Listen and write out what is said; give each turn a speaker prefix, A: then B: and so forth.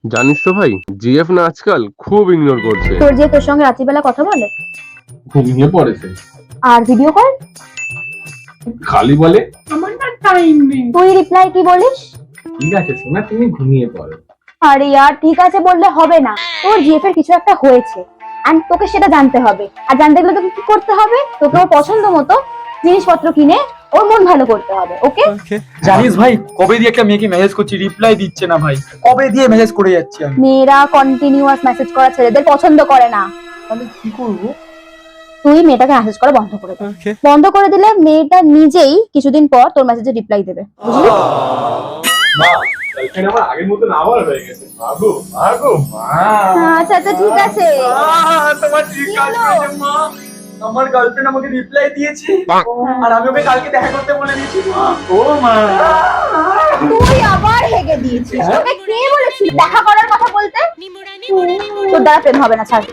A: জানিস তো ভাই, জিএফ না আজকাল খুব ইগনোর করছে।
B: তোর যে তোর সঙ্গে রাত্রিবেলা কথা বলে
A: ঘুমিয়ে পড়েছে,
B: আর ভিডিও কল
A: খালি বলে আমার না টাইম নেই।
B: তুই রিপ্লাই কি বলিস?
A: ঠিক আছে সোনা, তুমি ঘুমিয়ে পড়ো।
B: আরে ইয়ার ঠিক আছে বললে হবে না, তোর জিএফ এর কিছু একটা হয়েছে এন্ড তোকে সেটা জানতে হবে। আর জানতে গেলে তোকে কি করতে হবে? তোকে ওর পছন্দ মতো জিনিসপত্র কিনে ওর মন ভালো করতে হবে। ওকে?
C: জানিস ভাই, কবে দিয়ে একটা মেয়েকে মেসেজ করছি, রিপ্লাই দিচ্ছে না ভাই। কবে দিয়ে মেসেজ করে যাচ্ছি আমি।
B: মেয়েরা কন্টিনিউয়াস মেসেজ করা ছেলেদের পছন্দ করে না।
C: আমি কি করবো?
B: তুই মেয়েটাকে মেসেজ করা বন্ধ করে দে। বন্ধ করে দিলে মেয়েটা নিজেই কিছুদিন পর তোর মেসেজে রিপ্লাই দেবে, বুঝলি?
A: মা, গার্লফ্রেন্ড আমার আগের মতো না আবার হয়ে গেছে। ভাগো ভাগো মা।
B: আচ্ছা আচ্ছা ঠিক আছে।
C: তোমার ঠিক আছে মা। আমার গার্লফ্রেন্ড আমাকে রিপ্লাই দিয়েছে আর আমি ওকে কালকে দেখা করতে বলে দিয়েছি মা। ও মা,
B: তুই আবার হেগে দিয়েছিস। তোকে কে বলেছিল দেখা করার কথা বলতে? তোর দ্বারা প্রেম হবে না, ছাড়।